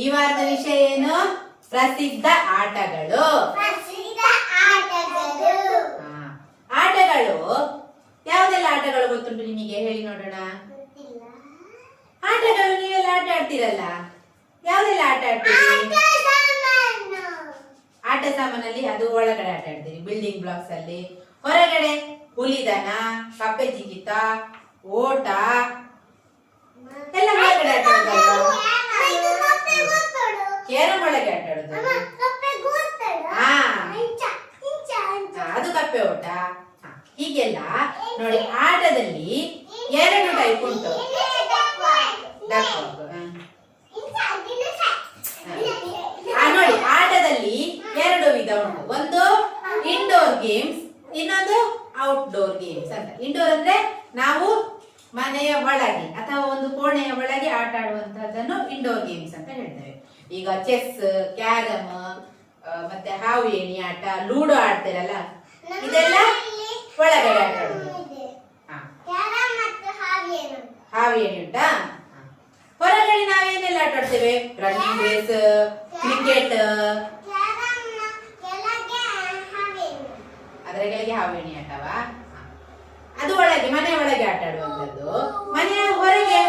ಈ ವಾರದ ವಿಷಯ ಏನು? ಪ್ರಸಿದ್ಧ ಆಟಗಳು. ಆಟಗಳು ಯಾವ್ದೆಲ್ಲ ಆಟಗಳು ಗೊತ್ತುಂಟು ನಿಮಗೆ? ಹೇಳಿ ನೋಡೋಣ. ಆಟಗಳು ನೀವೆಲ್ಲ ಆಟ ಆಡ್ತೀರಲ್ಲ, ಯಾವ್ದೆಲ್ಲ ಆಟ ಆಡ್ತೀರಿ? ಆಟ ಸಾಮಾನಲ್ಲಿ ಅದು ಒಳಗಡೆ ಆಟ ಆಡ್ತೀರಿ, ಬಿಲ್ಡಿಂಗ್ ಬ್ಲಾಕ್ಸ್ ಅಲ್ಲಿ. ಹೊರಗಡೆ ಹುಲಿದನ, ಕಪ್ಪೆ ಜಿಗಿತ, ಓಟ ಎಲ್ಲ ಹೊರಗಡೆ ಆಟ ಆಡೋದು. ಕೇರಂ ಒಳಗೆ ಆಟ ಆಡೋದು. ಅದು ಕಪ್ಪೆ ಓಟ. ಹೀಗೆಲ್ಲ ನೋಡಿ, ಆಟದಲ್ಲಿ ಎರಡು ಟೈಪ್ ಉಂಟು. ನೋಡಿ, ಆಟದಲ್ಲಿ ಎರಡು ವಿಧ ಉಂಟು. ಒಂದು ಇಂಡೋರ್ ಗೇಮ್ಸ್, ಇನ್ನೊಂದು ಔಟ್ಡೋರ್ ಗೇಮ್ಸ್ ಅಂತ. ಇಂಡೋರ್ ಅಂದ್ರೆ ನಾವು ಮನೆಯ ಒಳಗೆ ಅಥವಾ ಒಂದು ಕೋಣೆಯ ಒಳಗೆ ಆಟ ಆಡುವಂತಹದ್ದನ್ನು ಇಂಡೋರ್ ಗೇಮ್ಸ್ ಅಂತ ಹೇಳ್ತೇವೆ. ಈಗ ಚೆಸ್, ಕ್ಯಾರಮ್, ಮತ್ತೆ ಹಾವು ಏಣಿ ಆಟ, ಲೂಡೋ ಆಡ್ತೀರಲ್ಲ, ಇದೆಲ್ಲ ಒಳಗಡೆ ಆಟ ಆಡುದು. ಹಾವು ಏಣಿ ಉಂಟಾ? ಹೊರಗಡೆ ನಾವೇನೆಲ್ಲ ಆಟ ಆಡ್ತೇವೆ? Running race, cricket. ಅದರ ಕೆಳಗೆ ಹಾವು ಏಣಿ ಆಟವಾ? ಅದು ಒಳಗೆ, ಮನೆ ಒಳಗೆ ಆಟ ಆಡುವಂತದ್ದು. ಮನೆಯ ಹೊರಗೆ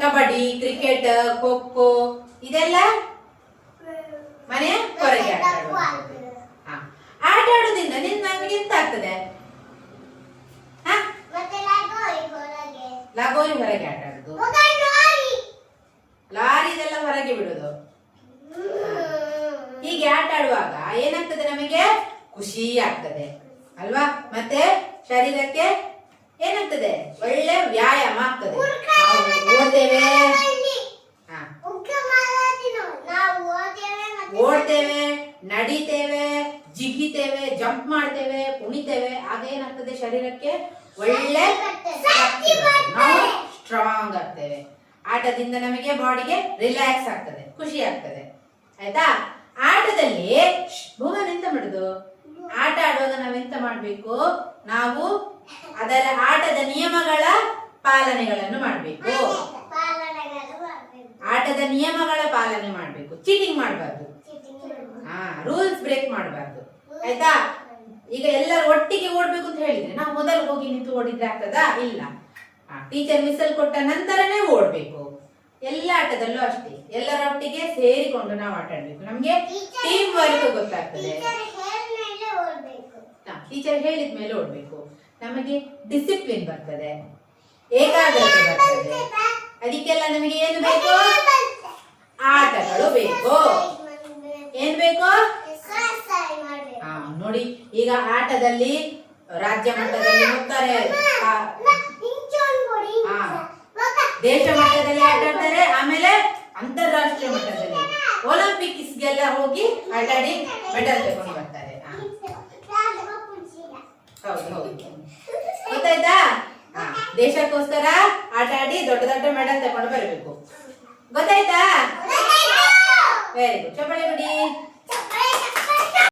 ಕಬಡ್ಡಿ, ಕ್ರಿಕೆಟ್, ಖೋ ಖೋ ಇದೆಲ್ಲ ಮನೆಯ ಹೊರಗೆ ಆಟ ಆಡುವಂತದ್ದು. ಆಟ ಆಡುವುದರಿಂದ ನಮಗೆ ಎಂತ ಆಗ್ತದೆ? ಲಗೋರಿ ಹೊರಗೆ ಆಟ ಆಡುದು, ಲಾರಿ ಇದೆಲ್ಲ ಹೊರಗೆ ಬಿಡುದು. ಹೀಗೆ ಆಟ ಆಡುವಾಗ ಏನಾಗ್ತದೆ? ನಮಗೆ ಖುಷಿ ಆಗ್ತದೆ ಅಲ್ವಾ? ಮತ್ತೆ ಶರೀರಕ್ಕೆ ಏನಾಗ್ತದೆ? ಒಳ್ಳೆ ವ್ಯಾಯಾಮ ಆಗ್ತದೆ. ಓಡ್ತೇವೆ, ನಡಿತೇವೆ, ಜಿಗಿತೇವೆ, ಜಂಪ್ ಮಾಡ್ತೇವೆ, ಕುಣಿತೇವೆ. ಆಗ ಏನಾಗ್ತದೆ? ಶರೀರಕ್ಕೆ ಒಳ್ಳೆ ನಾವು ಸ್ಟ್ರಾಂಗ್ ಆಗ್ತೇವೆ. ಆಟದಿಂದ ನಮಗೆ ಬಾಡಿಗೆ ರಿಲ್ಯಾಕ್ಸ್ ಆಗ್ತದೆ, ಖುಷಿ ಆಗ್ತದೆ. ಆಯ್ತಾ? ಆಟದಲ್ಲಿ ಭುವನ್ ಎಂತ ಮಾಡುದು? ಆಟ ಆಡುವಾಗ ನಾವೆಂತ ಮಾಡ್ಬೇಕು? ನಾವು ಅದರ ಆಟದ ನಿಯಮಗಳ ಪಾಲನೆಗಳನ್ನು ಮಾಡ್ಬೇಕು. ಆಟದ ನಿಯಮಗಳ ಪಾಲನೆ ಮಾಡ್ಬೇಕು. ಚೀಟಿಂಗ್ ಮಾಡಬಾರ್ದು. ರೂಲ್ಸ್ ಬ್ರೇಕ್ ಮಾಡಬಾರ್ದು. ಆಯ್ತಾ? ಈಗ ಎಲ್ಲರೂ ಒಟ್ಟಿಗೆ ಓಡ್ಬೇಕು ಅಂತ ಹೇಳಿದ್ರೆ ನಾವು ಮೊದಲು ಹೋಗಿ ನಿಂತು ಓಡಿದ್ರೆ ಆಗ್ತದಾ? ಇಲ್ಲ. ಟೀಚರ್ ವಿಸಲ್ ಕೊಟ್ಟ ನಂತರನೇ ಓಡ್ಬೇಕು. ಎಲ್ಲ ಆಟದಲ್ಲೂ ಅಷ್ಟೇ, ಎಲ್ಲರೊಟ್ಟಿಗೆ ಸೇರಿಕೊಂಡು ನಾವು ಆಟ ಆಡ್ಬೇಕು. ನಮ್ಗೆ ಟೀಮ್ ವರ್ಕ್ ಗೊತ್ತಾಗ್ತದೆ. ಟೀಚರ್ ಹೇಳಿದ ಮೇಲೆ ಓಡ್ಬೇಕು. ನಮಗೆ ಡಿಸಿಪ್ಲಿನ್ ಬರ್ತದೆ, ಏಕಾಗ್ರತೆ ಬರ್ತದೆ. ಅದಕ್ಕೆಲ್ಲ ನಮಗೆ ಏನು ಬೇಕು? ಆಟಗಳು ಬೇಕು. ಏನ್ ಬೇಕು? ನೋಡಿ, ಈಗ ಆಟದಲ್ಲಿ ರಾಜ್ಯ ಮಟ್ಟದಲ್ಲಿ ಹೋಗ್ತಾರೆ, ದೇಶ ಮಟ್ಟದಲ್ಲಿ ಆಟ ಆಡ್ತಾರೆ, ಆಮೇಲೆ ಅಂತಾರಾಷ್ಟ್ರೀಯ ಮಟ್ಟದಲ್ಲಿ ಒಲಿಂಪಿಕ್ಸ್ಗೆಲ್ಲ ಹೋಗಿ ಆಟ ಆಡಿ ಮೆಡಲ್ ತಗೊಂಡು ಬರ್ತಾರೆ. ಹೌದು ಹೌದು, ಗೊತ್ತಾಯ್ತಾ? ದೇಶಕ್ಕೋಸ್ಕರ ಆಟ ಆಡಿ ದೊಡ್ಡ ದೊಡ್ಡ ಮೆಡಲ್ ತಗೊಂಡು ಬರಬೇಕು. ಗೊತ್ತಾಯ್ತಾ? Very good. ಚಪ್ಪಾಳೆ ಬಿಡಿ.